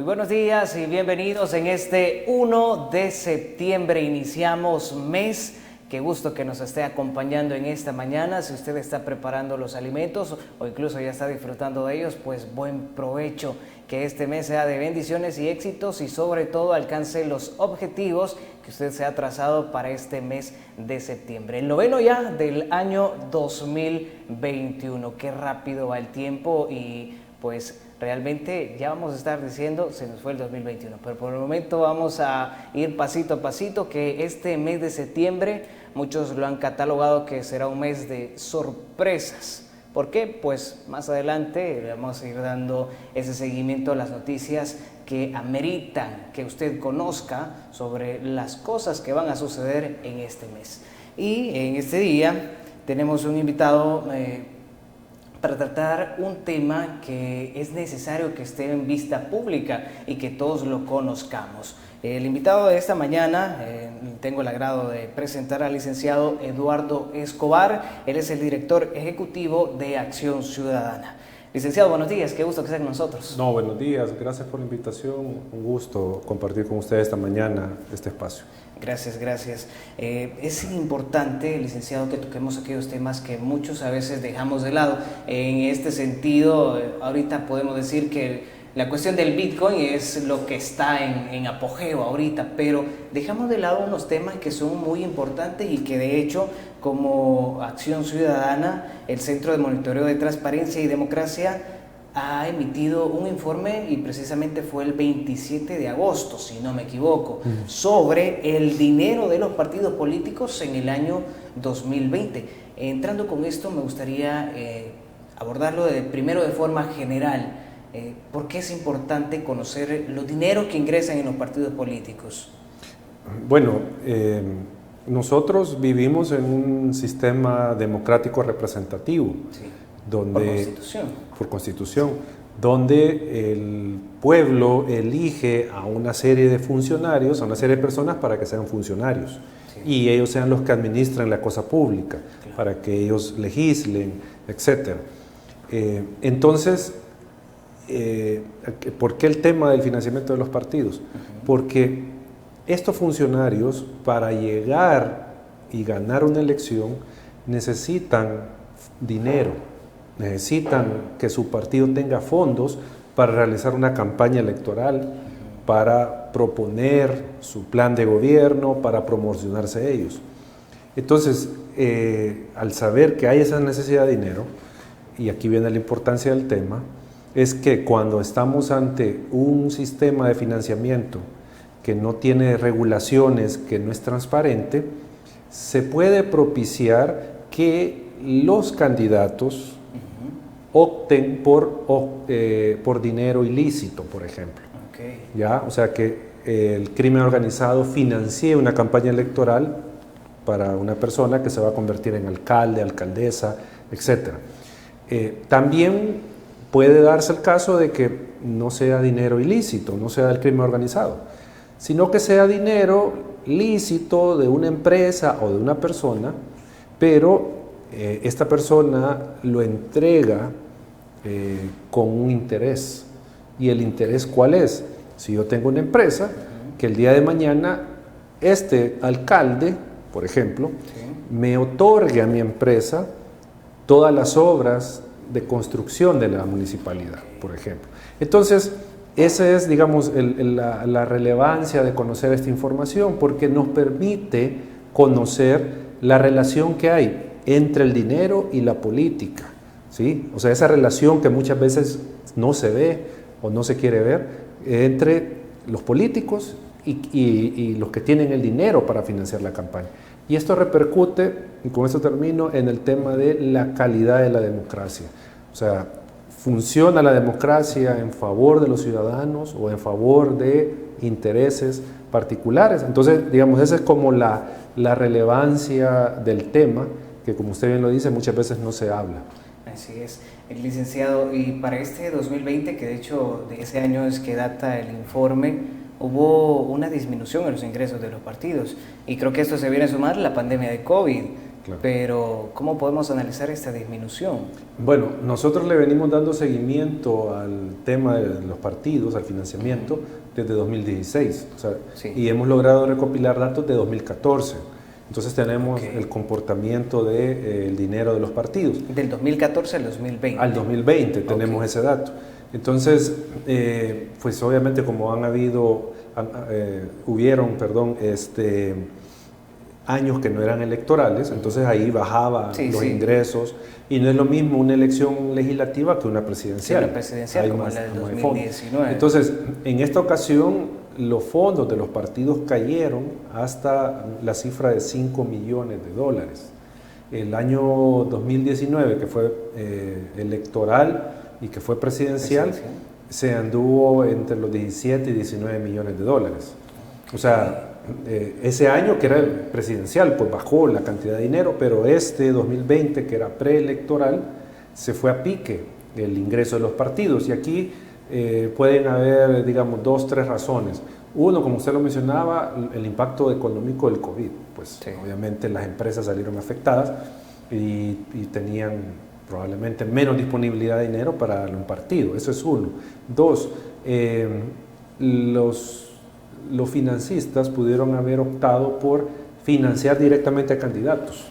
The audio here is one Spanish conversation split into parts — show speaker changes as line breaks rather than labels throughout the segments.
buenos días y bienvenidos en este 1 de septiembre. Iniciamos mes. Qué gusto que nos esté acompañando en esta mañana. Si usted está preparando los alimentos o incluso ya está disfrutando de ellos, pues buen provecho. Que este mes sea de bendiciones y éxitos y sobre todo alcance los objetivos que usted se ha trazado para este mes de septiembre. El noveno ya del año 2021. Qué rápido va el tiempo y pues realmente ya vamos a estar diciendo, se nos fue el 2021, pero por el momento vamos a ir pasito a pasito, que este mes de septiembre muchos lo han catalogado que será un mes de sorpresas. ¿Por qué? Pues más adelante le vamos a ir dando ese seguimiento a las noticias que ameritan que usted conozca sobre las cosas que van a suceder en este mes. Y en este día tenemos un invitado para tratar un tema que es necesario que esté en vista pública y que todos lo conozcamos. El invitado de esta mañana, tengo el agrado de presentar al licenciado Eduardo Escobar. Él es el director ejecutivo de Acción Ciudadana. Licenciado, buenos días, qué gusto que esté con nosotros.
No, buenos días, gracias por la invitación, un gusto compartir con ustedes esta mañana este espacio.
Gracias, gracias. Es importante, licenciado, que toquemos aquellos temas que muchos a veces dejamos de lado. En este sentido, ahorita podemos decir que la cuestión del Bitcoin es lo que está en apogeo ahorita, pero dejamos de lado unos temas que son muy importantes y que de hecho, como Acción Ciudadana, el Centro de Monitoreo de Transparencia y Democracia ha emitido un informe, y precisamente fue el 27 de agosto, si no me equivoco, sobre el dinero de los partidos políticos en el año 2020. Entrando con esto, me gustaría abordarlo primero de forma general. ¿Por qué es importante conocer los dineros que ingresan en los partidos políticos?
Bueno, nosotros vivimos en un sistema democrático representativo. Sí. Donde, por constitución, donde el pueblo elige a una serie de funcionarios, a una serie de personas para que sean funcionarios. Sí. Y ellos sean los que administran la cosa pública, claro, para que ellos legislen, etc. Entonces, ¿por qué el tema del financiamiento de los partidos? Porque estos funcionarios, para llegar y ganar una elección, necesitan dinero. Necesitan que su partido tenga fondos para realizar una campaña electoral, para proponer su plan de gobierno, para promocionarse ellos. Entonces, al saber que hay esa necesidad de dinero, y aquí viene la importancia del tema, es que cuando estamos ante un sistema de financiamiento que no tiene regulaciones, que no es transparente, se puede propiciar que los candidatos opten por dinero ilícito, por ejemplo. Okay. ¿Ya? O sea, que el crimen organizado financie una campaña electoral para una persona que se va a convertir en alcalde, alcaldesa, etc. También puede darse el caso de que no sea dinero ilícito, no sea del crimen organizado, sino que sea dinero lícito de una empresa o de una persona, pero esta persona lo entrega con un interés. ¿Y el interés cuál es? Si yo tengo una empresa, que el día de mañana este alcalde, por ejemplo, me otorgue a mi empresa todas las obras de construcción de la municipalidad, por ejemplo. Entonces, esa es, digamos, la relevancia de conocer esta información, porque nos permite conocer la relación que hay entre el dinero y la política, ¿sí? O sea, esa relación que muchas veces no se ve o no se quiere ver entre los políticos y los que tienen el dinero para financiar la campaña. Y esto repercute, y con esto termino, en el tema de la calidad de la democracia. O sea, ¿funciona la democracia en favor de los ciudadanos o en favor de intereses particulares? Entonces, digamos, esa es como la relevancia del tema, que como usted bien lo dice, muchas veces no se habla.
Así es, el licenciado. Y para este 2020, que de hecho de ese año es que data el informe, hubo una disminución en los ingresos de los partidos. Y creo que esto se viene a sumar la pandemia de COVID,
claro.
Pero, ¿cómo podemos analizar esta disminución?
Bueno, nosotros le venimos dando seguimiento al tema de los partidos, al financiamiento, desde 2016. O sea,
Sí.
y hemos logrado recopilar datos de 2014. Entonces tenemos el comportamiento del dinero de los partidos.
Del 2014 al 2020.
Al 2020 tenemos ese dato. Entonces, pues obviamente como hubieron años que no eran electorales, entonces ahí bajaba los ingresos, y no es lo mismo una elección legislativa que una presidencial.
Sí, una presidencial como la del 2019.
Entonces, en esta ocasión, los fondos de los partidos cayeron hasta la cifra de 5 millones de dólares. El año 2019, que fue electoral y que fue presidencial, se anduvo entre los 17 y 19 millones de dólares. O sea, ese año que era el presidencial, pues bajó la cantidad de dinero, pero este 2020, que era preelectoral, se fue a pique el ingreso de los partidos. Y aquí pueden haber, digamos, 2, 3 razones. Uno, como usted lo mencionaba, el impacto económico del COVID. Pues obviamente las empresas salieron afectadas y tenían probablemente menos disponibilidad de dinero para un partido. Eso es uno. Dos, los financistas pudieron haber optado por financiar directamente a candidatos,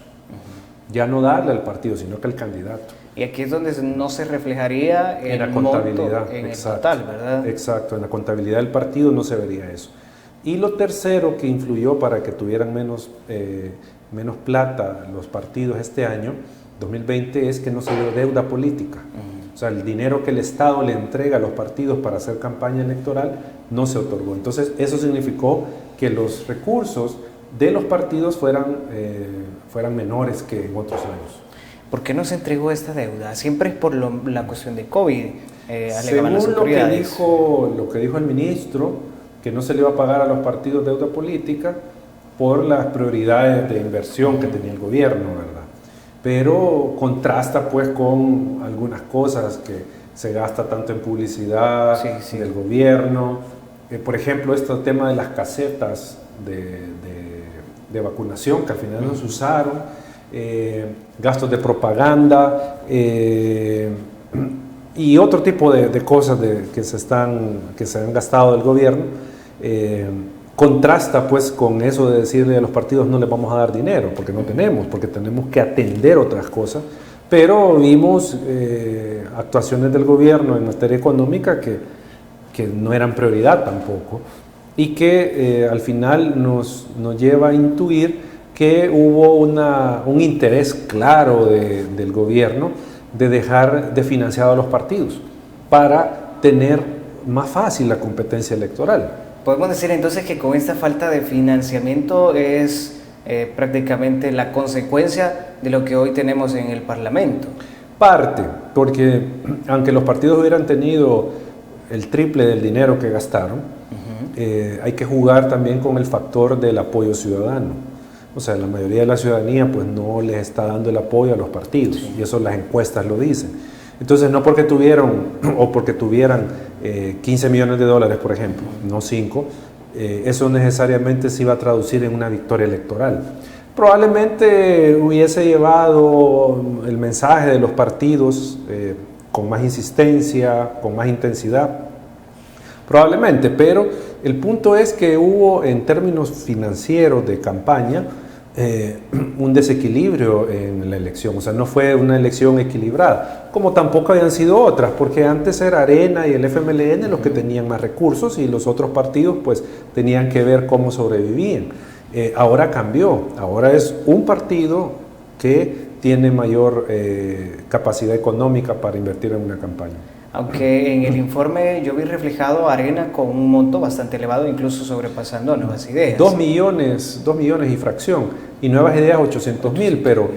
ya no darle al partido, sino que al candidato.
Y aquí es donde no se reflejaría
en la contabilidad,
en el total, ¿verdad?
Exacto, en la contabilidad del partido no se vería eso. Y lo tercero que influyó para que tuvieran menos plata los partidos este año, 2020, es que no se dio deuda política. O sea, el dinero que el Estado le entrega a los partidos para hacer campaña electoral no se otorgó. Entonces, eso significó que los recursos de los partidos fueran menores que en otros años.
¿Por qué no se entregó esta deuda? Siempre es por la cuestión de COVID,
según lo que dijo el ministro, que no se le iba a pagar a los partidos deuda política por las prioridades de inversión que tenía el gobierno, ¿verdad? Pero contrasta pues con algunas cosas que se gasta tanto en publicidad del gobierno. Por ejemplo, este tema de las casetas de vacunación que al final no se usaron, gastos de propaganda y otro tipo de cosas que se han gastado del gobierno. Contrasta pues con eso de decirle a los partidos no les vamos a dar dinero, porque tenemos que atender otras cosas, pero vimos actuaciones del gobierno en materia económica que no eran prioridad tampoco, y que al final nos lleva a intuir que hubo un interés claro del gobierno de dejar de financiar a los partidos para tener más fácil la competencia electoral.
Podemos decir entonces que con esta falta de financiamiento es prácticamente la consecuencia de lo que hoy tenemos en el Parlamento.
Parte, porque aunque los partidos hubieran tenido el triple del dinero que gastaron, hay que jugar también con el factor del apoyo ciudadano. O sea, la mayoría de la ciudadanía pues no les está dando el apoyo a los partidos, y eso las encuestas lo dicen. Entonces, no porque tuvieran 15 millones de dólares, por ejemplo, no 5, eso necesariamente se iba a traducir en una victoria electoral. Probablemente hubiese llevado el mensaje de los partidos con más insistencia, con más intensidad, probablemente, pero el punto es que hubo, en términos financieros de campaña, un desequilibrio en la elección. O sea, no fue una elección equilibrada, como tampoco habían sido otras, porque antes era Arena y el FMLN los que tenían más recursos, y los otros partidos pues tenían que ver cómo sobrevivían. Ahora cambió, ahora es un partido que tiene mayor capacidad económica para invertir en una campaña.
Aunque en el informe yo vi reflejado Arena con un monto bastante elevado, incluso sobrepasando a Nuevas Ideas.
2 millones y fracción, y Nuevas Ideas 800.000, pero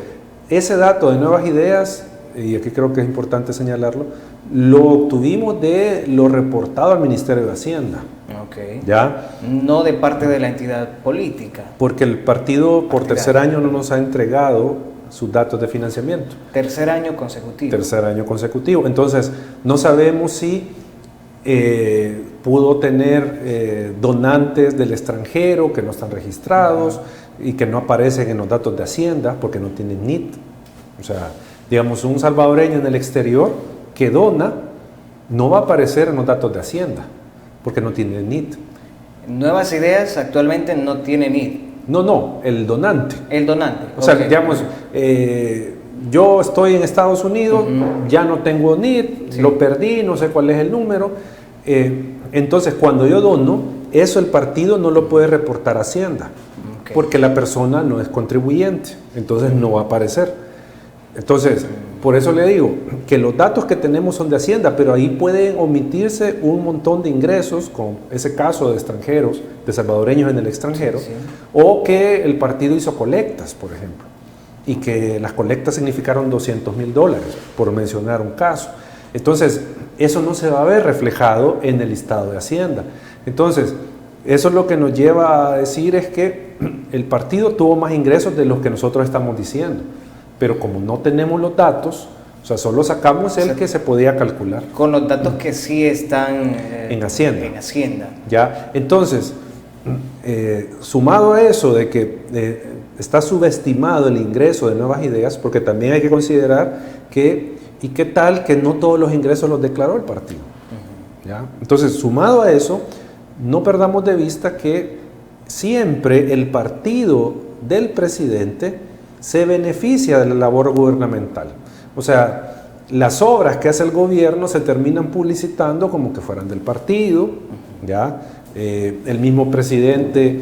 ese dato de Nuevas Ideas, y aquí creo que es importante señalarlo, lo obtuvimos de lo reportado al Ministerio de Hacienda.
Okay.
¿Ya?
No de parte de la entidad política.
Porque el partido por tercer año no nos ha entregado sus datos de financiamiento.
Tercer año consecutivo.
Tercer año consecutivo. Entonces, no sabemos si pudo tener donantes del extranjero que no están registrados, y que no aparecen en los datos de Hacienda porque no tienen NIT. O sea, digamos, un salvadoreño en el exterior que dona no va a aparecer en los datos de Hacienda porque no tiene NIT.
Nuevas Ideas actualmente no tiene NIT.
No, el donante.
El donante.
O sea, digamos, yo estoy en Estados Unidos, ya no tengo NIT, lo perdí, no sé cuál es el número. Entonces, cuando yo dono, eso el partido no lo puede reportar a Hacienda, porque la persona no es contribuyente, entonces no va a aparecer. Entonces, por eso le digo que los datos que tenemos son de Hacienda, pero ahí pueden omitirse un montón de ingresos, con ese caso de extranjeros, de salvadoreños en el extranjero, o que el partido hizo colectas, por ejemplo, y que las colectas significaron $200,000, por mencionar un caso. Entonces, eso no se va a ver reflejado en el listado de Hacienda. Entonces, eso es lo que nos lleva a decir es que el partido tuvo más ingresos de los que nosotros estamos diciendo, pero como no tenemos los datos, o sea, solo sacamos el que se podía calcular.
Con los datos que sí están
en Hacienda.
En Hacienda.
¿Ya? Entonces, sumado a eso de que está subestimado el ingreso de Nuevas Ideas, porque también hay que considerar que, ¿y qué tal que no todos los ingresos los declaró el partido? ¿Ya? Entonces, sumado a eso, no perdamos de vista que siempre el partido del presidente se beneficia de la labor gubernamental. O sea, las obras que hace el gobierno se terminan publicitando como que fueran del partido, ¿ya? El mismo presidente,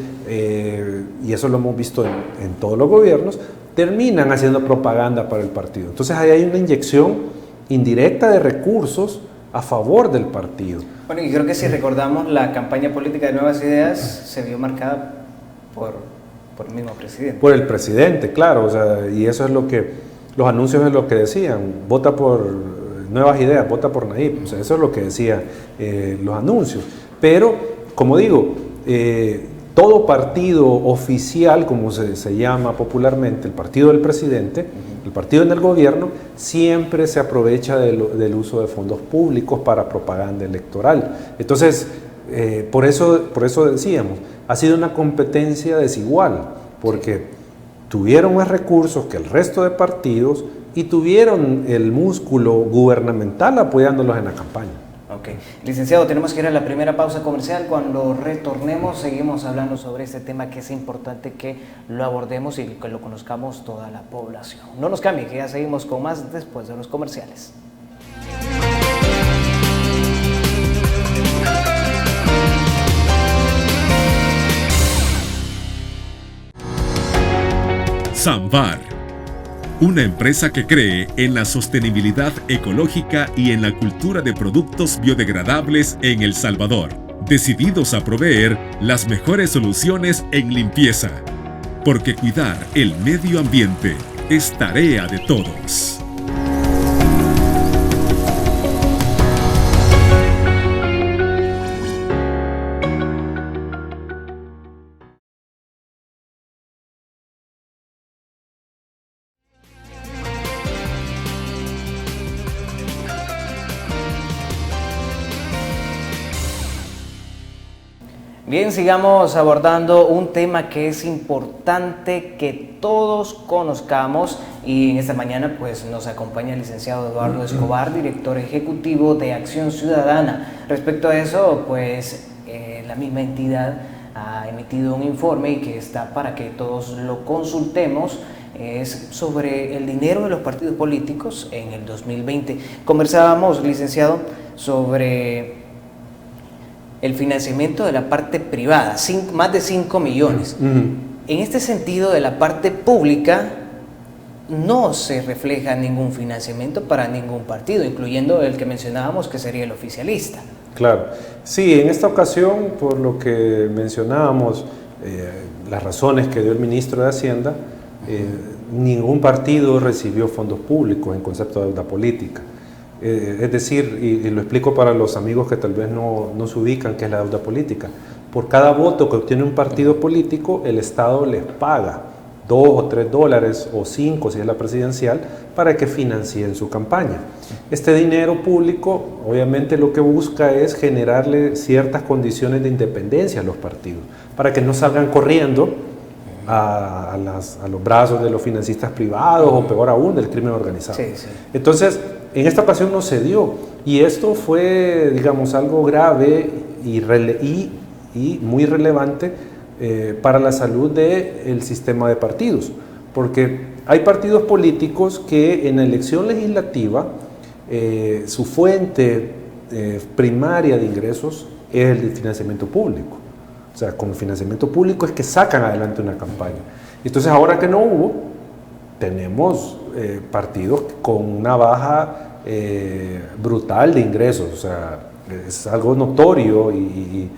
y eso lo hemos visto en todos los gobiernos, terminan haciendo propaganda para el partido. Entonces ahí hay una inyección indirecta de recursos a favor del partido.
Bueno, y creo que si recordamos, la campaña política de Nuevas Ideas se vio marcada por el mismo presidente.
Por el presidente, claro, o sea, y eso es lo que, los anuncios es lo que decían, vota por Nuevas Ideas, vota por Nayib, o sea, eso es lo que decían los anuncios. Pero, como digo, todo partido oficial, como se llama popularmente, el partido del presidente, el partido en el gobierno, siempre se aprovecha del uso de fondos públicos para propaganda electoral. Entonces, por eso decíamos, ha sido una competencia desigual, porque tuvieron más recursos que el resto de partidos y tuvieron el músculo gubernamental apoyándolos en la campaña.
Ok. Licenciado, tenemos que ir a la primera pausa comercial. Cuando retornemos seguimos hablando sobre este tema que es importante que lo abordemos y que lo conozcamos toda la población. No nos cambie, que ya seguimos con más después de los comerciales.
Samvar, una empresa que cree en la sostenibilidad ecológica y en la cultura de productos biodegradables en El Salvador, decididos a proveer las mejores soluciones en limpieza, porque cuidar el medio ambiente es tarea de todos.
Bien, sigamos abordando un tema que es importante que todos conozcamos, y en esta mañana pues nos acompaña el licenciado Eduardo Escobar, director ejecutivo de Acción Ciudadana. Respecto a eso, pues la misma entidad ha emitido un informe y que está para que todos lo consultemos. Es sobre el dinero de los partidos políticos en el 2020. Conversábamos, licenciado, sobre el financiamiento de la parte privada, más de 5 millones. En este sentido, de la parte pública, no se refleja ningún financiamiento para ningún partido, incluyendo el que mencionábamos, que sería el oficialista.
Claro. Sí, en esta ocasión, por lo que mencionábamos, las razones que dio el ministro de Hacienda, ningún partido recibió fondos públicos en concepto de deuda política. Es decir, y lo explico para los amigos que tal vez no se ubican qué es la deuda política. Por cada voto que obtiene un partido político, el Estado les paga $2 o $3 o 5 si es la presidencial para que financien su campaña. Este dinero público obviamente lo que busca es generarle ciertas condiciones de independencia a los partidos para que no salgan corriendo a los brazos de los financistas privados o peor aún del crimen organizado.
Sí, sí.
Entonces, en esta ocasión no se dio y esto fue, digamos, algo grave y muy relevante para la salud del sistema de partidos, porque hay partidos políticos que en la elección legislativa su fuente primaria de ingresos es el financiamiento público. O sea, con el financiamiento público es que sacan adelante una campaña. Entonces, ahora que no hubo, tenemos partidos con una baja brutal de ingresos. O sea, es algo notorio y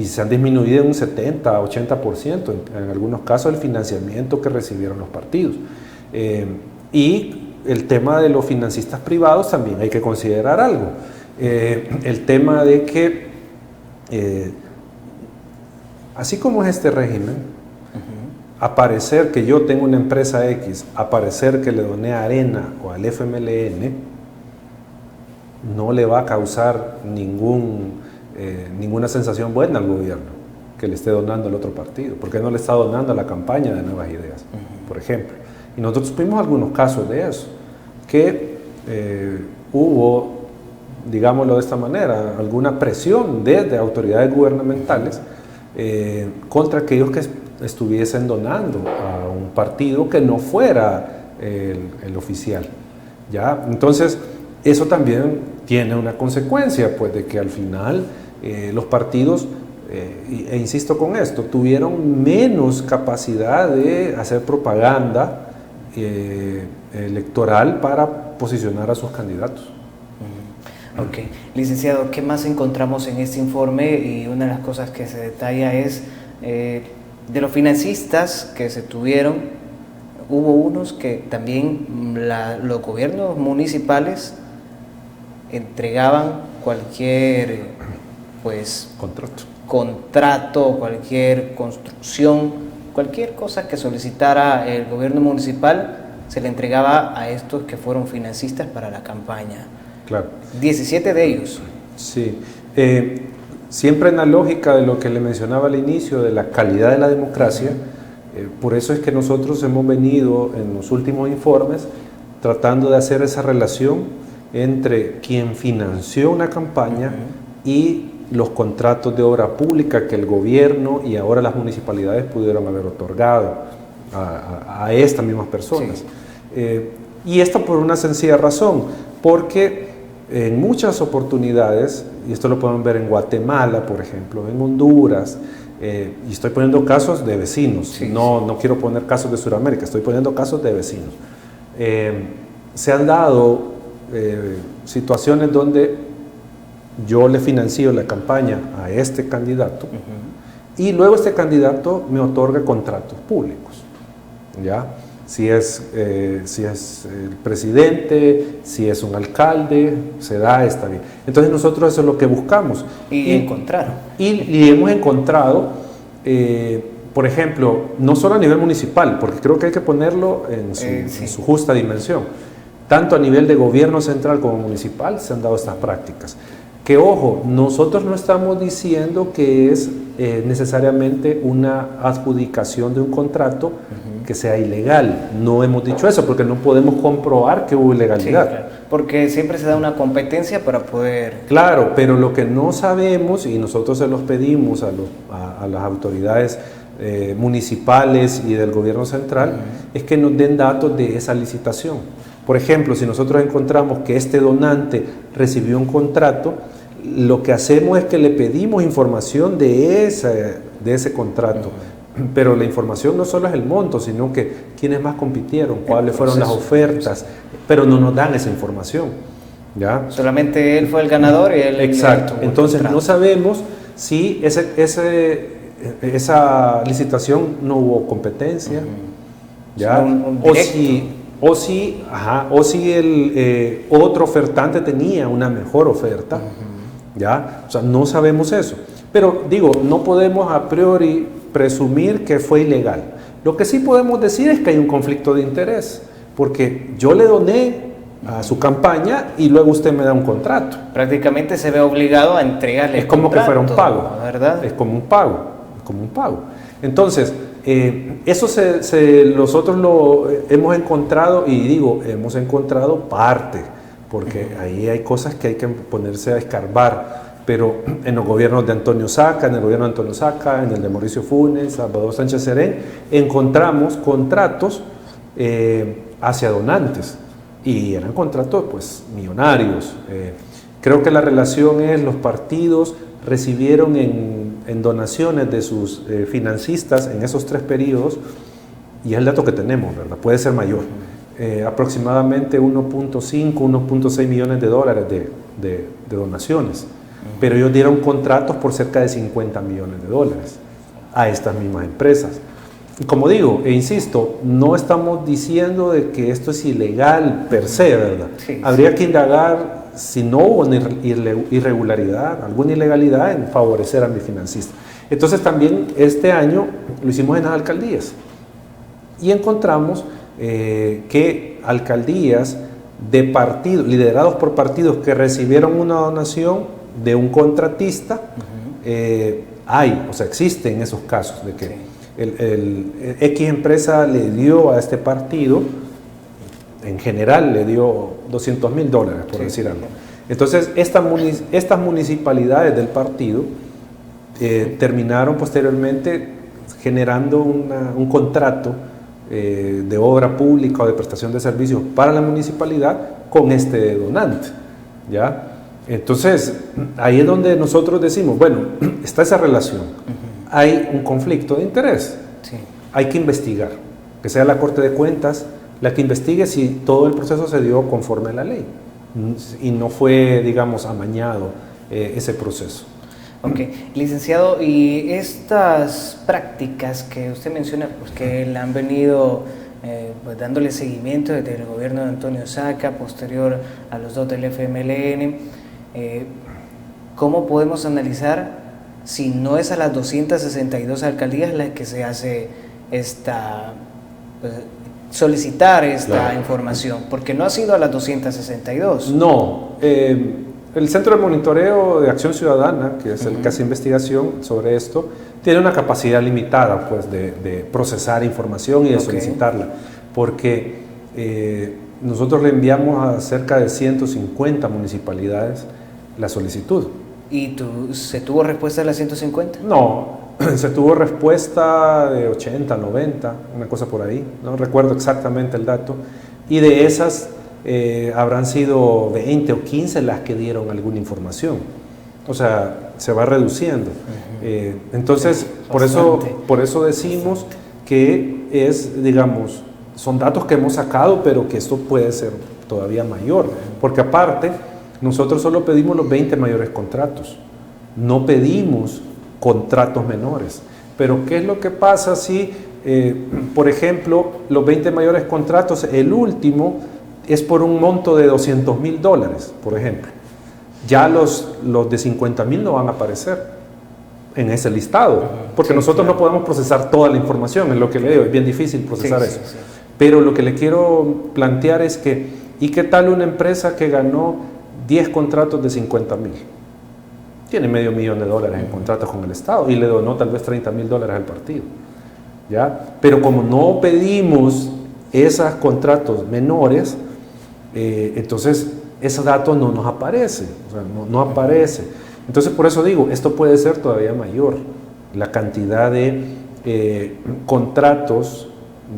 se han disminuido en un 70, 80% en algunos casos el financiamiento que recibieron los partidos. Y el tema de los financistas privados también hay que considerar algo. El tema de que así como es este régimen, aparecer que yo tengo una empresa X, aparecer que le doné a Arena o al FMLN, no le va a causar ninguna sensación buena al gobierno que le esté donando al otro partido, porque no le está donando a la campaña de Nuevas Ideas, por ejemplo. Y nosotros tuvimos algunos casos de eso, que hubo, digámoslo de esta manera, alguna presión desde autoridades gubernamentales contra aquellos que estuviesen donando a un partido que no fuera el oficial, ¿ya? Entonces, eso también tiene una consecuencia, pues, de que al final los partidos, e insisto con esto, tuvieron menos capacidad de hacer propaganda electoral para posicionar a sus candidatos.
Ok. Licenciado, ¿qué más encontramos en este informe? Y una de las cosas que se detalla es de los financistas que se tuvieron, hubo unos que también los gobiernos municipales entregaban cualquier contrato, cualquier construcción, cualquier cosa que solicitara el gobierno municipal, se le entregaba a estos que fueron financistas para la campaña.
Claro.
17 de ellos.
Sí. Siempre en la lógica de lo que le mencionaba al inicio, de la calidad de la democracia, por eso es que nosotros hemos venido en los últimos informes tratando de hacer esa relación entre quien financió una campaña y los contratos de obra pública que el gobierno y ahora las municipalidades pudieron haber otorgado a estas mismas personas. Sí. Y esto por una sencilla razón, porque en muchas oportunidades, y esto lo pueden ver en Guatemala, por ejemplo, en Honduras, y estoy poniendo casos de vecinos, no quiero poner casos de Sudamérica, estoy poniendo casos de vecinos. Se han dado situaciones donde yo le financio la campaña a este candidato y luego este candidato me otorga contratos públicos, ¿ya? Si es el presidente, si es un alcalde, se da, está bien. Entonces nosotros eso es lo que buscamos.
Y encontraron.
Y hemos encontrado, por ejemplo, no solo a nivel municipal, porque creo que hay que ponerlo en su justa dimensión. Tanto a nivel de gobierno central como municipal se han dado estas prácticas. Que ojo, nosotros no estamos diciendo que es necesariamente una adjudicación de un contrato que sea ilegal. No hemos dicho eso porque no podemos comprobar que hubo ilegalidad.
Sí, claro. Porque siempre se da una competencia para poder...
Claro, pero lo que no sabemos, y nosotros se los pedimos a las autoridades municipales y del gobierno central, es que nos den datos de esa licitación. Por ejemplo, si nosotros encontramos que este donante recibió un contrato, lo que hacemos es que le pedimos información de ese contrato. Pero la información no solo es el monto, sino que quiénes más compitieron, cuáles fueron las ofertas, pero no nos dan esa información, ¿ya?
Solamente él fue el ganador y él...
Exacto. Entonces no sabemos si esa licitación no hubo competencia, ¿ya? O si el otro ofertante tenía una mejor oferta, ¿ya? O sea, no sabemos eso. Pero digo, no podemos a priori presumir que fue ilegal. Lo que sí podemos decir es que hay un conflicto de interés, porque yo le doné a su campaña y luego usted me da un contrato.
Prácticamente se ve obligado a entregarle
el contrato. Es como que fuera un pago,
¿verdad?
Es como un pago. Entonces, Eso nosotros lo hemos encontrado, y digo, hemos encontrado parte, porque ahí hay cosas que hay que ponerse a escarbar, pero en los gobiernos de Antonio Saca, en el gobierno de Antonio Saca, en el de Mauricio Funes, Salvador Sánchez Serén, encontramos contratos hacia donantes, y eran contratos pues millonarios. Creo que la relación es: los partidos recibieron en donaciones de sus financistas en esos 3 periodos, y es el dato que tenemos, ¿verdad? Puede ser mayor, aproximadamente 1.5, 1.6 millones de dólares de donaciones, pero ellos dieron contratos por cerca de 50 millones de dólares a estas mismas empresas. Y como digo, e insisto, no estamos diciendo de que esto es ilegal per se, ¿verdad?
Sí,
Habría que indagar si no hubo una irregularidad, alguna ilegalidad en favorecer a mi financista. Entonces también este año lo hicimos en las alcaldías y encontramos que alcaldías de partidos, liderados por partidos que recibieron una donación de un contratista, existen esos casos de que el X empresa le dio a este partido, en general le dio $200,000, por decir algo. Entonces, estas municipalidades del partido terminaron posteriormente generando un contrato de obra pública o de prestación de servicios para la municipalidad con este donante, ¿ya? Entonces, ahí es donde nosotros decimos, bueno, está esa relación, hay un conflicto de interés, hay que investigar, que sea la Corte de Cuentas la que investigue si todo el proceso se dio conforme a la ley y no fue, digamos, amañado ese proceso.
Ok, licenciado, y estas prácticas que usted menciona, pues que le han venido pues dándole seguimiento desde el gobierno de Antonio Saca, posterior a los 2 del FMLN, ¿cómo podemos analizar si no es a las 262 alcaldías las que se hace solicitar esta información? Porque no ha sido a las 262.
No, el Centro de Monitoreo de Acción Ciudadana, que es el que hace investigación sobre esto, tiene una capacidad limitada pues, de procesar información y de solicitarla, porque nosotros le enviamos a cerca de 150 municipalidades la solicitud.
¿Y se tuvo respuesta de las 150?
No, se tuvo respuesta de 80, 90, una cosa por ahí, no recuerdo exactamente el dato, y de esas habrán sido 20 o 15 las que dieron alguna información. O sea, se va reduciendo. Entonces, por eso decimos que es, digamos, son datos que hemos sacado, pero que esto puede ser todavía mayor, porque aparte, nosotros solo pedimos los 20 mayores contratos, no pedimos contratos menores. Pero ¿qué es lo que pasa si, por ejemplo, los 20 mayores contratos, el último es por un monto de $200,000, por ejemplo? Ya los de 50,000 no van a aparecer en ese listado, porque nosotros no podemos procesar toda la información, es lo que le digo, es bien difícil procesar eso. Pero lo que le quiero plantear es que, ¿y qué tal una empresa que ganó 10 contratos de 50,000? Tiene $500,000 en contratos con el Estado y le donó tal vez $30,000 al partido, ¿ya? Pero como no pedimos esos contratos menores, entonces ese dato no nos aparece, o sea, no aparece. Entonces, por eso digo, esto puede ser todavía mayor, la cantidad de contratos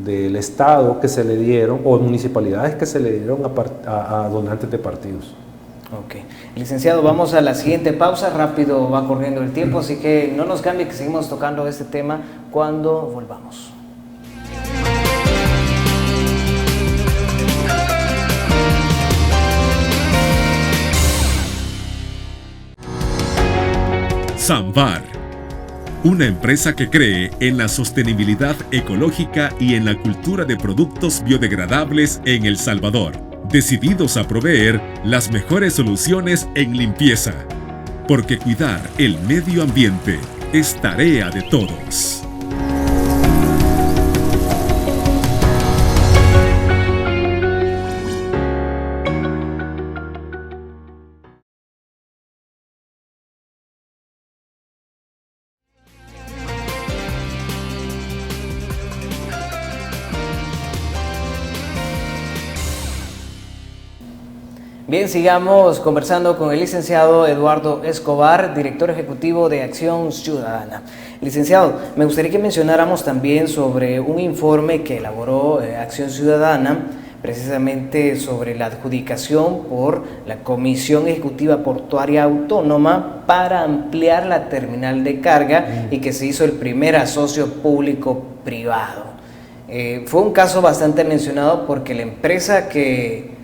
del Estado que se le dieron, o municipalidades que se le dieron a donantes de partidos.
Ok. Licenciado, vamos a la siguiente pausa, rápido va corriendo el tiempo, así que no nos cambie, que seguimos tocando este tema cuando volvamos.
Samvar, una empresa que cree en la sostenibilidad ecológica y en la cultura de productos biodegradables en El Salvador, decididos a proveer las mejores soluciones en limpieza, porque cuidar el medio ambiente es tarea de todos.
Bien, sigamos conversando con el licenciado Eduardo Escobar, director ejecutivo de Acción Ciudadana. Licenciado, me gustaría que mencionáramos también sobre un informe que elaboró Acción Ciudadana, precisamente sobre la adjudicación por la Comisión Ejecutiva Portuaria Autónoma para ampliar la terminal de carga y que se hizo el primer asocio público-privado. Fue un caso bastante mencionado porque la empresa que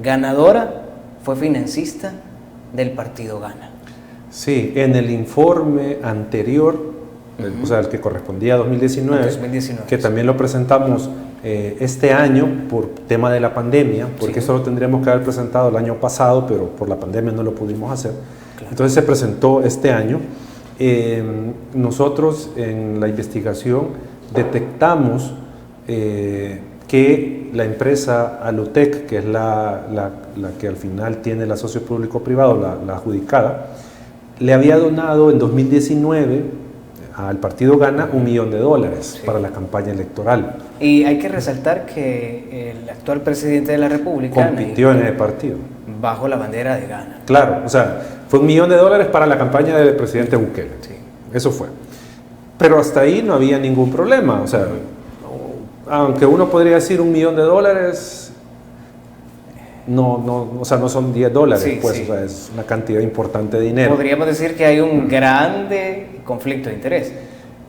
ganadora fue financista del partido Gana.
Sí, en el informe anterior, o sea, el que correspondía a 2019, que también lo presentamos este año por tema de la pandemia, porque eso lo tendríamos que haber presentado el año pasado, pero por la pandemia no lo pudimos hacer. Claro. Entonces se presentó este año. Nosotros en la investigación detectamos que la empresa Alutec, que es la que al final tiene el asocio público-privado, la adjudicada, le había donado en 2019 al partido Gana $1 millón para la campaña electoral.
Y hay que resaltar que el actual presidente de la República
compitió en el partido
bajo la bandera de Gana.
Claro, o sea, fue $1 millón para la campaña del presidente Bukele. Sí. Eso fue. Pero hasta ahí no había ningún problema. O sea, aunque uno podría decir $1 millón, o sea, no son $10, sí, pues, sí. O sea, es una cantidad importante de dinero.
Podríamos decir que hay un grande conflicto de interés.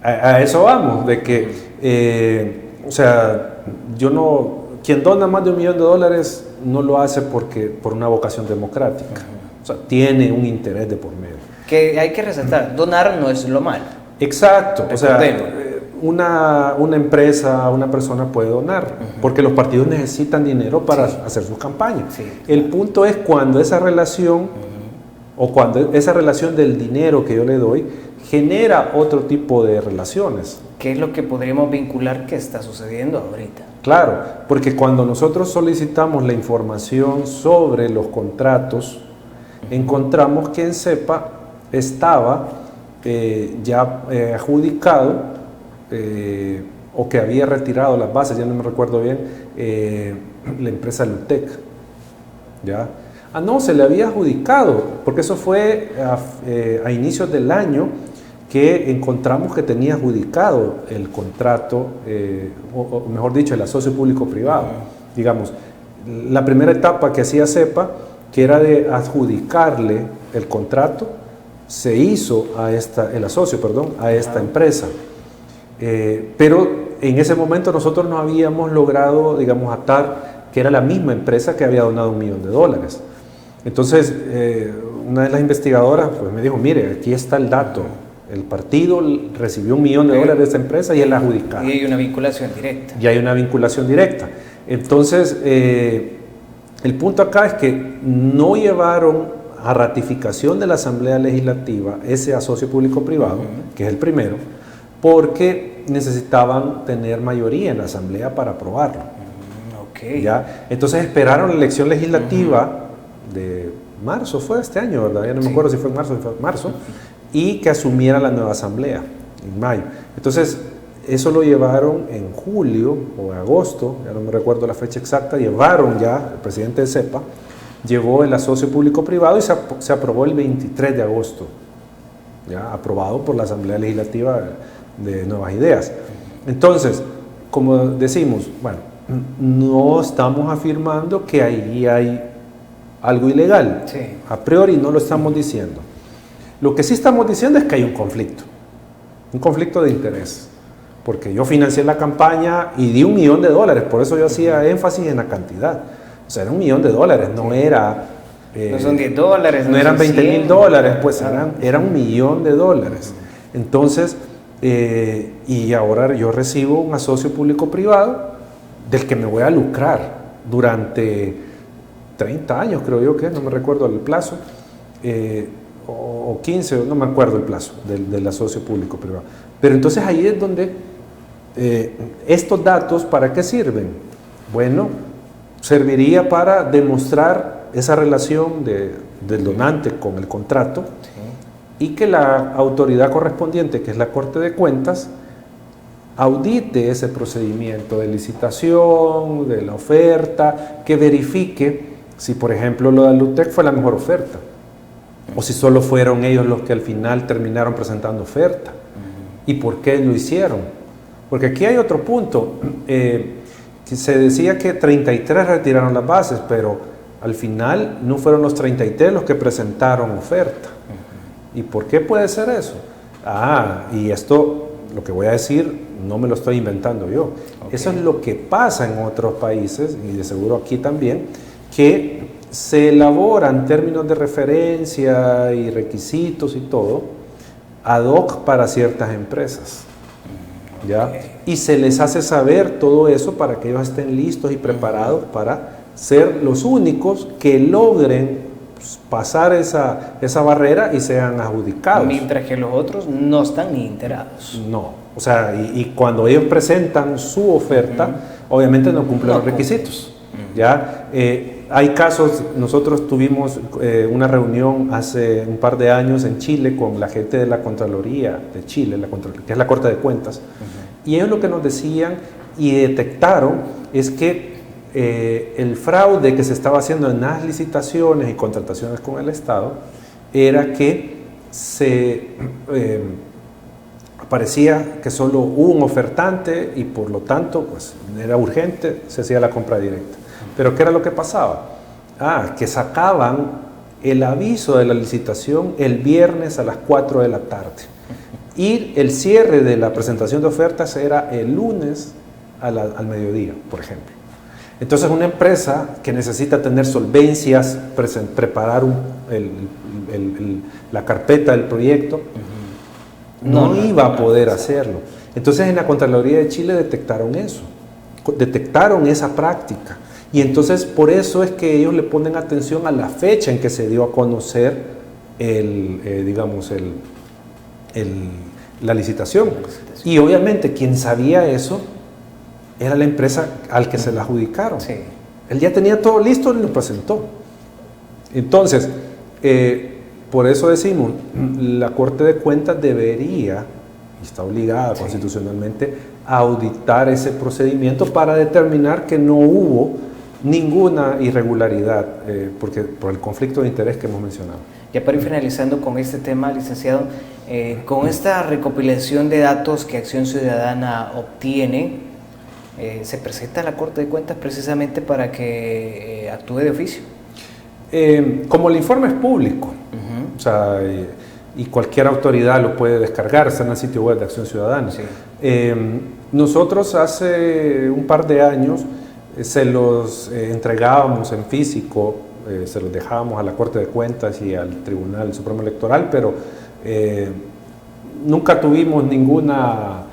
A eso vamos, de que, o sea, quien dona más de $1 millón no lo hace por una vocación democrática. O sea, tiene un interés de por medio.
Que hay que resaltar, donar no es lo malo.
Exacto, o sea, una empresa, una persona puede donar, porque los partidos necesitan dinero para hacer sus campañas. Sí. El punto es cuando esa relación, o cuando esa relación del dinero que yo le doy, genera otro tipo de relaciones.
¿Qué es lo que podríamos vincular que está sucediendo ahorita?
Claro, porque cuando nosotros solicitamos la información sobre los contratos, encontramos que en CEPA estaba ya adjudicado o que había retirado las bases, ya no me recuerdo bien, la empresa Lutec. ¿Ya? No, se le había adjudicado, porque eso fue a inicios del año que encontramos que tenía adjudicado el contrato, o mejor dicho, el asocio público-privado. Digamos, la primera etapa que hacía CEPA, que era de adjudicarle el contrato, se hizo a esta empresa. Pero en ese momento nosotros no habíamos logrado, digamos, atar que era la misma empresa que había donado $1 millón. Entonces, una de las investigadoras pues, me dijo, mire, aquí está el dato. El partido recibió $1 millón de esta empresa y es la adjudicada.
Y hay una vinculación directa.
Y hay una vinculación directa. Entonces, el punto acá es que no llevaron a ratificación de la Asamblea Legislativa ese asocio público-privado, que es el primero, porque necesitaban tener mayoría en la Asamblea para aprobarlo.
Okay.
¿Ya? Entonces esperaron la elección legislativa de marzo, fue este año, ¿verdad? Ya no me acuerdo si fue en marzo o fue marzo, y que asumiera la nueva Asamblea en mayo. Entonces, eso lo llevaron en julio o agosto, ya no me recuerdo la fecha exacta, llevaron ya, el presidente de CEPA, llevó el asocio público-privado y se aprobó el 23 de agosto, ya aprobado por la Asamblea Legislativa de Nuevas Ideas. Entonces, como decimos, bueno, no estamos afirmando que ahí hay algo ilegal,
sí.
A priori no lo estamos diciendo. Lo que sí estamos diciendo es que hay un conflicto de interés, porque yo financié la campaña y di $1 millón, por eso yo hacía énfasis en la cantidad. O sea, era $1 millón, no era...
no son $10,
no eran $20,000, pues era $1 millón. Entonces, y ahora yo recibo un asocio público-privado del que me voy a lucrar durante 30 años, creo yo que, no me recuerdo el plazo, o 15, no me acuerdo el plazo del asocio público-privado. Pero entonces ahí es donde estos datos, ¿para qué sirven? Bueno, serviría para demostrar esa relación del donante con el contrato, sí. Y que la autoridad correspondiente, que es la Corte de Cuentas, audite ese procedimiento de licitación, de la oferta, que verifique si por ejemplo lo de Alutec fue la mejor oferta, o si solo fueron ellos los que al final terminaron presentando oferta, y por qué lo hicieron. Porque aquí hay otro punto, que se decía que 33 retiraron las bases, pero al final no fueron los 33 los que presentaron oferta. ¿Y por qué puede ser eso? Y esto, lo que voy a decir, no me lo estoy inventando yo. Okay. Eso es lo que pasa en otros países, y de seguro aquí también, que se elaboran términos de referencia y requisitos y todo ad hoc para ciertas empresas. ¿Ya? Okay. Y se les hace saber todo eso para que ellos estén listos y preparados para ser los únicos que logren pasar esa barrera y sean adjudicados.
Mientras que los otros no están ni enterados.
No, o sea, y cuando ellos presentan su oferta, obviamente no cumplen los requisitos. ¿Ya? Hay casos, nosotros tuvimos una reunión hace un par de años en Chile con la gente de la Contraloría de Chile, que es la Corte de Cuentas, y ellos lo que nos decían y detectaron es que el fraude que se estaba haciendo en las licitaciones y contrataciones con el Estado era que parecía que solo hubo un ofertante y por lo tanto pues, era urgente, se hacía la compra directa. Pero ¿qué era lo que pasaba? Que sacaban el aviso de la licitación el viernes a las 4 de la tarde y el cierre de la presentación de ofertas era el lunes al mediodía, por ejemplo. Entonces una empresa que necesita tener solvencias, preparar la carpeta del proyecto, no iba a poder hacerlo. Entonces en la Contraloría de Chile detectaron eso, detectaron esa práctica. Y entonces por eso es que ellos le ponen atención a la fecha en que se dio a conocer la licitación. Y obviamente quien sabía eso era la empresa al que se la adjudicaron. Sí. Él ya tenía todo listo y lo presentó. Entonces, por eso decimos, la Corte de Cuentas debería, y está obligada constitucionalmente, a auditar ese procedimiento para determinar que no hubo ninguna irregularidad, por el conflicto de interés que hemos mencionado.
Ya para ir finalizando con este tema, licenciado, con esta recopilación de datos que Acción Ciudadana obtiene, se presenta a la Corte de Cuentas precisamente para que actúe de oficio.
Como el informe es público, o sea, y cualquier autoridad lo puede descargar, está en el sitio web de Acción Ciudadana. Sí. Nosotros hace un par de años se los entregábamos en físico, se los dejábamos a la Corte de Cuentas y al Tribunal Supremo Electoral, pero nunca tuvimos ninguna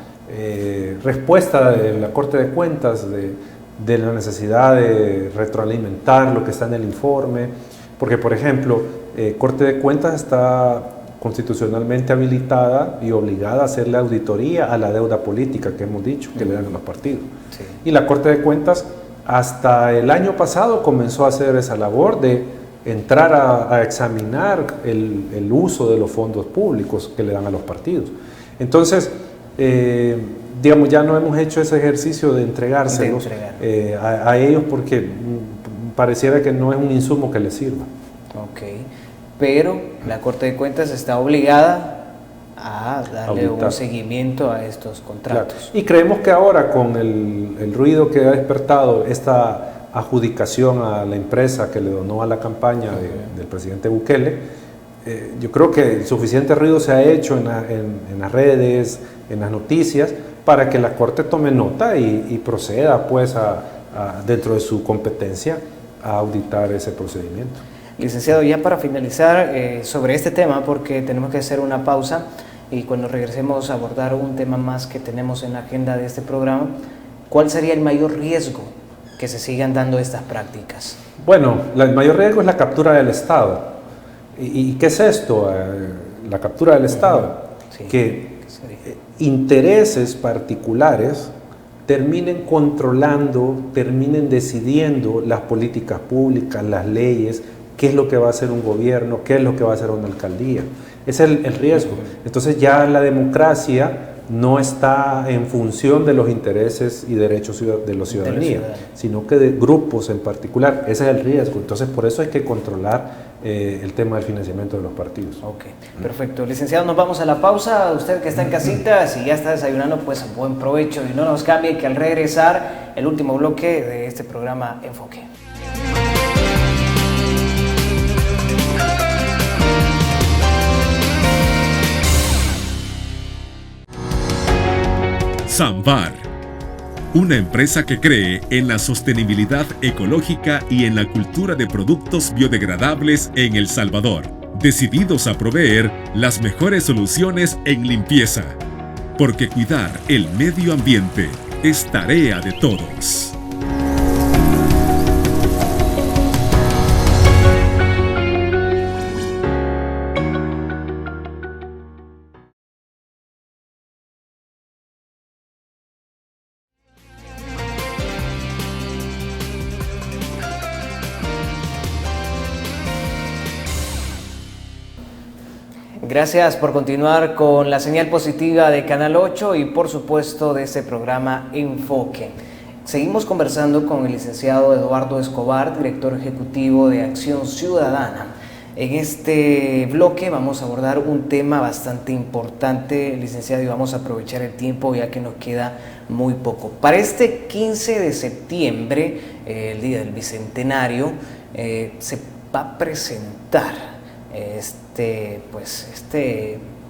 respuesta de la Corte de Cuentas de la necesidad de retroalimentar lo que está en el informe, porque por ejemplo, Corte de Cuentas está constitucionalmente habilitada y obligada a hacerle auditoría a la deuda política que hemos dicho que le dan a los partidos. Sí. Y la Corte de Cuentas hasta el año pasado comenzó a hacer esa labor de entrar a examinar el uso de los fondos públicos que le dan a los partidos. Entonces, digamos, ya no hemos hecho ese ejercicio de entregárselos a ellos porque pareciera que no es un insumo que les sirva.
Ok, pero la Corte de Cuentas está obligada a darle un seguimiento a estos contratos.
Claro. Y creemos que ahora con el ruido que ha despertado esta adjudicación a la empresa que le donó a la campaña del presidente Bukele, yo creo que suficiente ruido se ha hecho en las redes, en las noticias, para que la Corte tome nota y proceda pues dentro de su competencia a auditar ese procedimiento.
Licenciado, ya para finalizar sobre este tema, porque tenemos que hacer una pausa y cuando regresemos a abordar un tema más que tenemos en la agenda de este programa, ¿cuál sería el mayor riesgo que se sigan dando estas prácticas?
Bueno, el mayor riesgo es la captura del Estado. ¿Y qué es esto? La captura del Estado.
Sí.
Que intereses particulares terminen controlando, terminen decidiendo las políticas públicas, las leyes, qué es lo que va a hacer un gobierno, qué es lo que va a hacer una alcaldía. Ese es el riesgo. Entonces ya la democracia no está en función de los intereses y derechos de la ciudadanía, sino que de grupos en particular. Ese es el riesgo. Entonces, por eso hay que controlar el tema del financiamiento de los partidos.
Ok, perfecto. Licenciado, nos vamos a la pausa. Usted que está en casita, si ya está desayunando, pues buen provecho y no nos cambie, que al regresar, el último bloque de este programa Enfoque.
Samvar, una empresa que cree en la sostenibilidad ecológica y en la cultura de productos biodegradables en El Salvador, decididos a proveer las mejores soluciones en limpieza, porque cuidar el medio ambiente es tarea de todos.
Gracias por continuar con la señal positiva de Canal 8 y por supuesto de este programa Enfoque. Seguimos conversando con el licenciado Eduardo Escobar, director ejecutivo de Acción Ciudadana. En este bloque vamos a abordar un tema bastante importante, licenciado, y vamos a aprovechar el tiempo ya que nos queda muy poco. Para este 15 de septiembre, el día del Bicentenario, se va a presentar este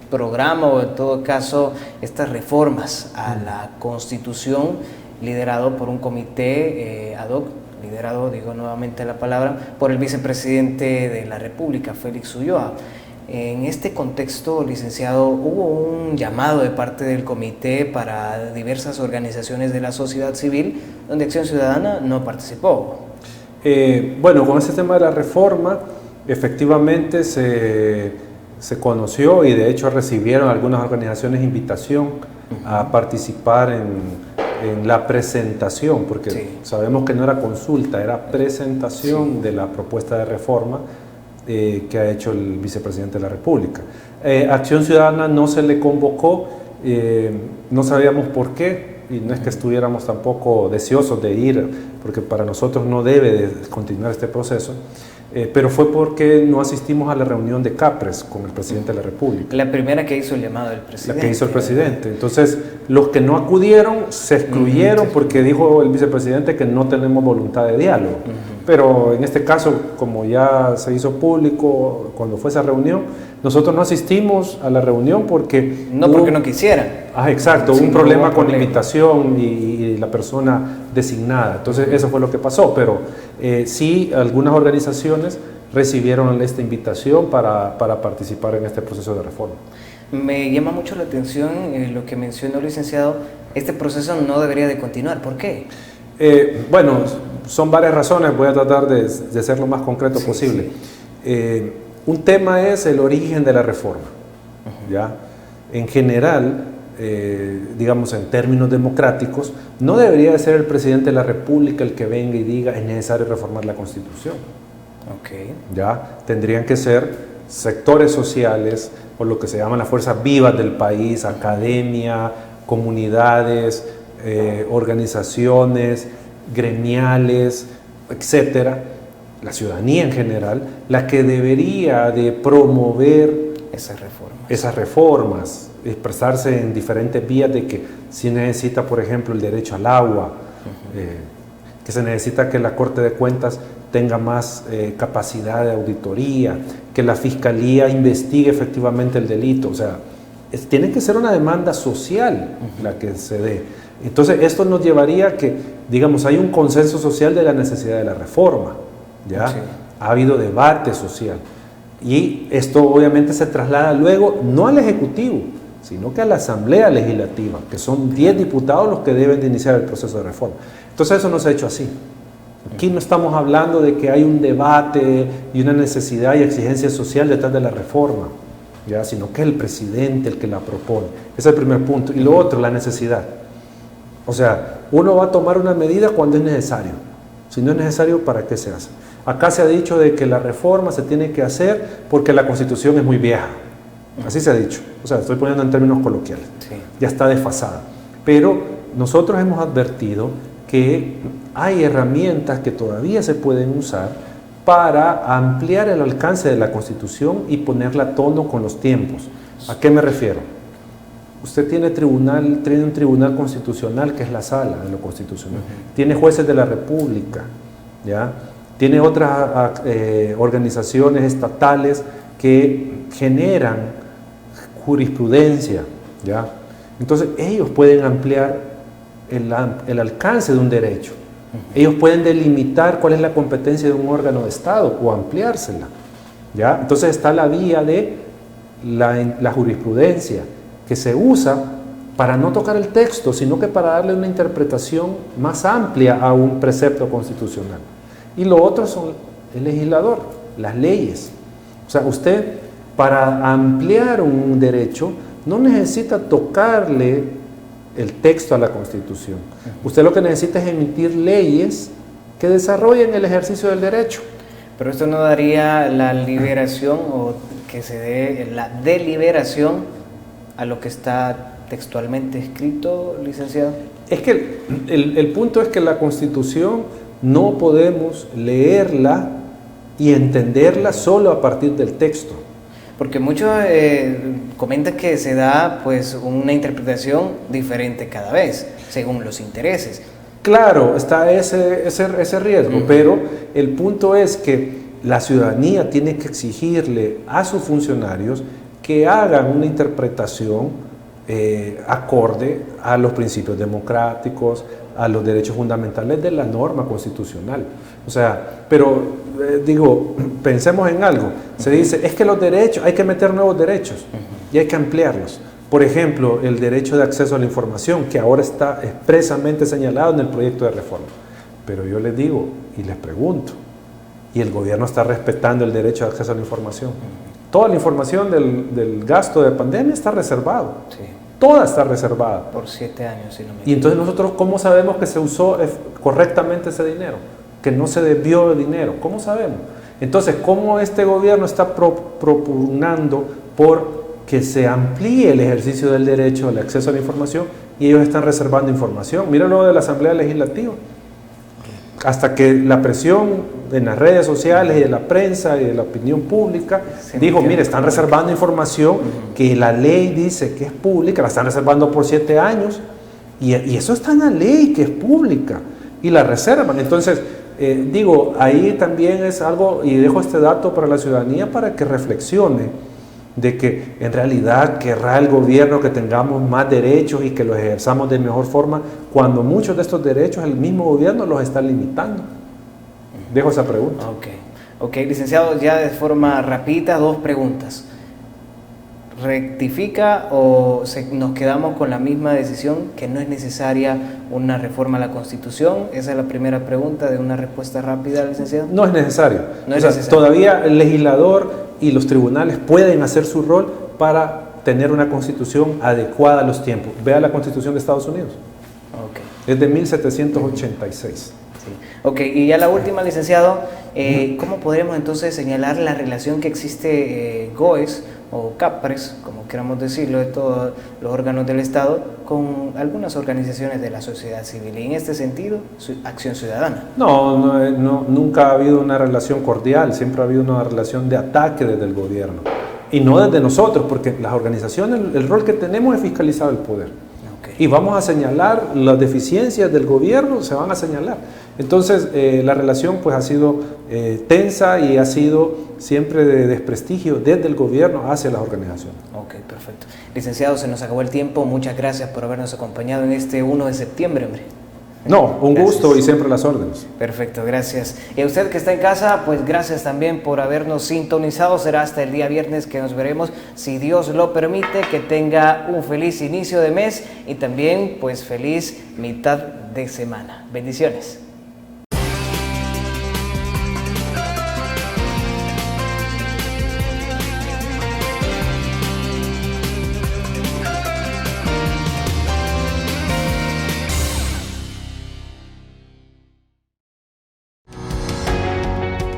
programa, o en todo caso estas reformas a la Constitución, liderado por un comité ad hoc, liderado, digo nuevamente la palabra, por el vicepresidente de la República, Félix Ulloa. En este contexto, licenciado, hubo un llamado de parte del comité para diversas organizaciones de la sociedad civil, donde Acción Ciudadana no participó.
Bueno, con ese tema de la reforma, efectivamente se conoció y de hecho recibieron algunas organizaciones invitación a participar en la presentación, porque sabemos que no era consulta, era presentación de la propuesta de reforma que ha hecho el vicepresidente de la República. Acción Ciudadana no se le convocó, no sabíamos por qué, y no es que estuviéramos tampoco deseosos de ir, porque para nosotros no debe de continuar este proceso, pero fue porque no asistimos a la reunión de CAPRES con el presidente de la República.
La primera que hizo el llamado del presidente.
La que hizo el presidente. Entonces, los que no acudieron se excluyeron porque dijo el vicepresidente que no tenemos voluntad de diálogo. Pero en este caso, como ya se hizo público cuando fue esa reunión, nosotros no asistimos a la reunión porque...
No porque no quisieran.
Exacto, hubo un problema con la invitación y la persona designada. Entonces, eso fue lo que pasó. Pero sí, algunas organizaciones recibieron esta invitación para participar en este proceso de reforma.
Me llama mucho la atención lo que mencionó el licenciado. Este proceso no debería de continuar. ¿Por qué?
Bueno, son varias razones. Voy a tratar de ser lo más concreto posible. Un tema es el origen de la reforma. ¿Ya? En general, digamos en términos democráticos, no debería de ser el presidente de la República el que venga y diga es necesario reformar la Constitución. ¿Ya? Tendrían que ser sectores sociales o lo que se llaman las fuerzas vivas del país, academia, comunidades, organizaciones gremiales, etcétera, la ciudadanía en general, la que debería de promover esas reformas, expresarse en diferentes vías de que si necesita, por ejemplo, el derecho al agua, que se necesita que la Corte de Cuentas tenga más capacidad de auditoría, que la Fiscalía investigue efectivamente el delito, o sea, tiene que ser una demanda social la que se dé. Entonces, esto nos llevaría a que, digamos, hay un consenso social de la necesidad de la reforma, ¿ya? Ha habido debate social. Y esto obviamente se traslada luego, no al Ejecutivo, sino que a la Asamblea Legislativa, que son 10 diputados los que deben de iniciar el proceso de reforma. Entonces, eso no se ha hecho así. Aquí no estamos hablando de que hay un debate y una necesidad y exigencia social detrás de la reforma, ¿ya? Sino que es el presidente el que la propone. Ese es el primer punto. Y lo otro, la necesidad. O sea, uno va a tomar una medida cuando es necesario. Si no es necesario, ¿para qué se hace? Acá se ha dicho de que la reforma se tiene que hacer porque la Constitución es muy vieja. Así se ha dicho. O sea, estoy poniendo en términos coloquiales. ya está desfasada. Pero nosotros hemos advertido que hay herramientas que todavía se pueden usar para ampliar el alcance de la Constitución y ponerla a tono con los tiempos. ¿A qué me refiero? Usted tiene un tribunal constitucional que es la sala de lo constitucional. Tiene jueces de la República, ¿ya? Tiene otras organizaciones estatales que generan jurisprudencia, ¿ya? Entonces ellos pueden ampliar el alcance de un derecho. Ellos pueden delimitar cuál es la competencia de un órgano de Estado o ampliársela, ¿ya? Entonces está la vía de la jurisprudencia, que se usa para no tocar el texto, sino que para darle una interpretación más amplia a un precepto constitucional. Y lo otro son el legislador, las leyes. O sea, usted para ampliar un derecho no necesita tocarle el texto a la Constitución. Usted lo que necesita es emitir leyes que desarrollen el ejercicio del derecho.
Pero esto no daría la liberación o que se dé la deliberación a lo que está textualmente escrito, licenciado.
Es que el punto es que la Constitución no podemos leerla y entenderla solo a partir del texto.
Porque muchos comentan que se da pues una interpretación diferente cada vez, según los intereses.
Claro, está ese riesgo, pero el punto es que la ciudadanía tiene que exigirle a sus funcionarios que hagan una interpretación acorde a los principios democráticos, a los derechos fundamentales de la norma constitucional. O sea, pero pensemos en algo. Se dice, es que los derechos, hay que meter nuevos derechos y hay que ampliarlos. Por ejemplo, el derecho de acceso a la información, que ahora está expresamente señalado en el proyecto de reforma. Pero yo les digo y les pregunto, ¿y el gobierno está respetando el derecho de acceso a la información? Toda la información del gasto de pandemia está reservado. Sí. Toda está reservada.
Por 7 años, si no me equivoco.
Y entonces nosotros, ¿cómo sabemos que se usó correctamente ese dinero? Que no se desvió de dinero. ¿Cómo sabemos? Entonces, ¿cómo este gobierno está propugnando por que se amplíe el ejercicio del derecho al acceso a la información y ellos están reservando información? Mírenlo de la Asamblea Legislativa. Hasta que la presión en las redes sociales y de la prensa y de la opinión pública dijo, mire, están reservando información que la ley dice que es pública, la están reservando por 7 años y eso está en la ley que es pública y la reservan. Entonces, ahí también es algo, y dejo este dato para la ciudadanía para que reflexione de que en realidad querrá el gobierno que tengamos más derechos y que los ejerzamos de mejor forma, cuando muchos de estos derechos el mismo gobierno los está limitando. Dejo esa pregunta.
Ok, licenciado, ya de forma rapidita, 2 preguntas. ¿Rectifica o nos quedamos con la misma decisión que no es necesaria una reforma a la Constitución? Esa es la primera pregunta, de una respuesta rápida, licenciado.
No es necesario.
No es necesario.
Todavía el legislador y los tribunales pueden hacer su rol para tener una Constitución adecuada a los tiempos. Vea la Constitución de Estados Unidos. Es de 1786.
Ok, y ya la última, licenciado, ¿cómo podríamos entonces señalar la relación que existe GOES o CAPRES, como queramos decirlo, de todos los órganos del Estado, con algunas organizaciones de la sociedad civil? Y en este sentido, Acción Ciudadana.
No, nunca ha habido una relación cordial, siempre ha habido una relación de ataque desde el gobierno. Y no desde nosotros, porque las organizaciones, el rol que tenemos es fiscalizar el poder. Y vamos a señalar las deficiencias del gobierno, se van a señalar. Entonces, la relación pues ha sido tensa y ha sido siempre de desprestigio desde el gobierno hacia las organizaciones.
Ok, perfecto. Licenciado, se nos acabó el tiempo. Muchas gracias por habernos acompañado en este 1 de septiembre, hombre.
No, un gusto y siempre las órdenes.
Perfecto, gracias. Y a usted que está en casa, pues gracias también por habernos sintonizado. Será hasta el día viernes que nos veremos, si Dios lo permite. Que tenga un feliz inicio de mes y también pues feliz mitad de semana. Bendiciones.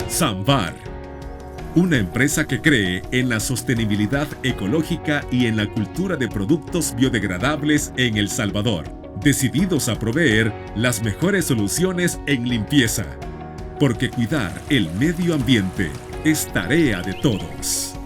Samvar, una empresa que cree en la sostenibilidad ecológica y en la cultura de productos biodegradables en El Salvador, decididos a proveer las mejores soluciones en limpieza, porque cuidar el medio ambiente es tarea de todos.